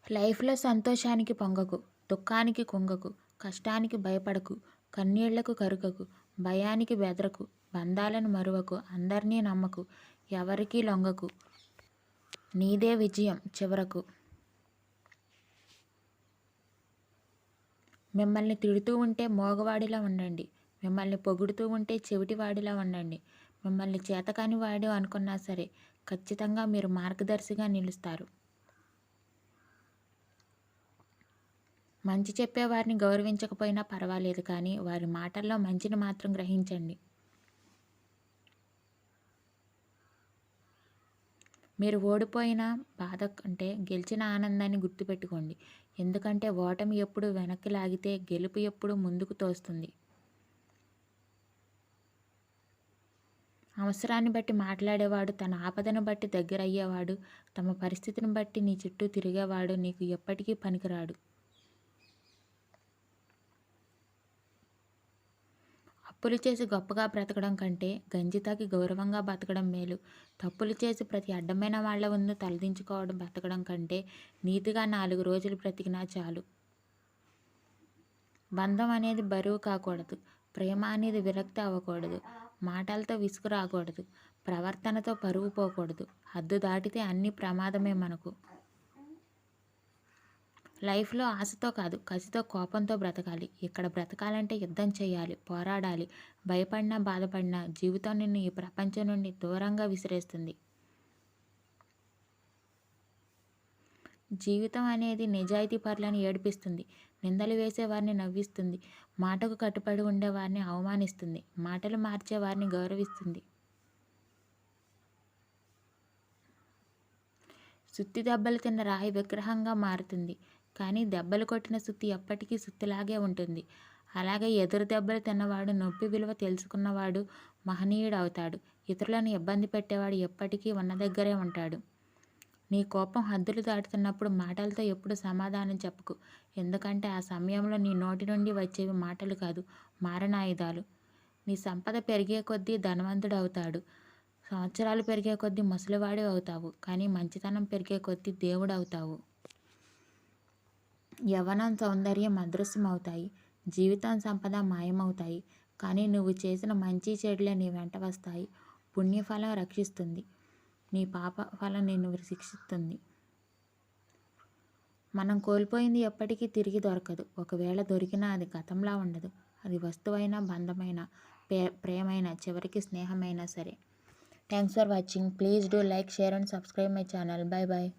లైఫ్లో సంతోషానికి పొంగకు, దుఃఖానికి కుంగకు, కష్టానికి భయపడకు, కన్నీళ్లకు కరుగకు, భయానికి బెదరకు, బంధాలను మరువకు, అందరినీ నమ్మకు, ఎవరికీ లొంగకు, నీదే విజయం చివరకు. మిమ్మల్ని తిడుతూ ఉంటే మోగవాడిలా ఉండండి, మిమ్మల్ని పొగుడుతూ ఉంటే చెవిటివాడిలా ఉండండి. మిమ్మల్ని చేతకాని వాడు అనుకున్నా సరే ఖచ్చితంగా మీరు మార్గదర్శిగా నిలుస్తారు. మంచి చెప్పేవారిని గౌరవించకపోయినా పర్వాలేదు, కానీ వారి మాటల్లో మంచిని మాత్రం గ్రహించండి. మీరు ఓడిపోయిన బాధ కంటే గెలిచిన ఆనందాన్ని గుర్తుపెట్టుకోండి. ఎందుకంటే ఓటమి ఎప్పుడు వెనక్కి లాగితే గెలుపు ఎప్పుడు ముందుకు తోస్తుంది. అవసరాన్ని బట్టి మాట్లాడేవాడు, తన ఆపదను బట్టి దగ్గరయ్యేవాడు, తమ పరిస్థితిని బట్టి నీ చుట్టూ తిరిగేవాడు నీకు ఎప్పటికీ పనికిరాడు. అప్పులు చేసి గొప్పగా బ్రతకడం కంటే గంజి తాగి గౌరవంగా బతకడం మేలు. తప్పులు చేసి ప్రతి అడ్డమైన వాళ్ళ ముందు తలదించుకోవడం బ్రతకడం కంటే నీతిగా 4 రోజులు బ్రతికినా చాలు. బంధం అనేది బరువు కాకూడదు, ప్రేమ అనేది విరక్తి అవ్వకూడదు, మాటలతో విసుగు రాకూడదు, ప్రవర్తనతో పరువు పోకూడదు. హద్దు దాటితే అన్ని ప్రమాదమే మనకు. లైఫ్లో ఆశతో కాదు, కసితో కోపంతో బ్రతకాలి. ఇక్కడ బ్రతకాలంటే యుద్ధం చేయాలి, పోరాడాలి. భయపడినా బాధపడినా జీవితం నిన్ను ఈ ప్రపంచం నుండి దూరంగా విసిరేస్తుంది. జీవితం అనేది నిజాయితీ పరులను ఏడిపిస్తుంది, నిందలు వేసేవారిని నవ్విస్తుంది, మాటకు కట్టుబడి ఉండేవారిని అవమానిస్తుంది, మాటలు మార్చేవారిని గౌరవిస్తుంది. సుత్తి దెబ్బలు తిన్న రాయి విగ్రహంగా మారుతుంది, కానీ దెబ్బలు కొట్టిన సుత్తి ఎప్పటికీ సుత్తిలాగే ఉంటుంది. అలాగే ఎదురు దెబ్బలు తిన్నవాడు, నొప్పి విలువ తెలుసుకున్నవాడు మహనీయుడు అవుతాడు. ఇతరులను ఇబ్బంది పెట్టేవాడు ఎప్పటికీ ఉన్న దగ్గరే ఉంటాడు. నీ కోపం హద్దులు దాటుతున్నప్పుడు మాటలతో ఎప్పుడు సమాధానం చెప్పకు. ఎందుకంటే ఆ సమయంలో నీ నోటి నుండి వచ్చేవి మాటలు కాదు, మారణాయుధాలు. నీ సంపద పెరిగే కొద్దీ ధనవంతుడు అవుతాడు, సంవత్సరాలు పెరిగే కొద్దీ ముసలివాడు అవుతావు, కానీ మంచితనం పెరిగే కొద్దీ దేవుడు అవుతావు. యవ్వనం సౌందర్యం అదృశ్యం అవుతాయి, జీవితం సంపద మాయమవుతాయి, కానీ నువ్వు చేసిన మంచి చెడులే నీ వెంట వస్తాయి. పుణ్యఫలం రక్షిస్తుంది, నీ పాప ఫలం నిన్ను శిక్షిస్తుంది. మనం కోల్పోయింది ఎప్పటికీ తిరిగి దొరకదు. ఒకవేళ దొరికినా అది గతంలా ఉండదు. అది వస్తువైనా, బంధమైనా, ప్రేమైనా, చివరికి స్నేహమైనా సరే. Thanks for watching. Please do like, share and subscribe my channel. Bye bye.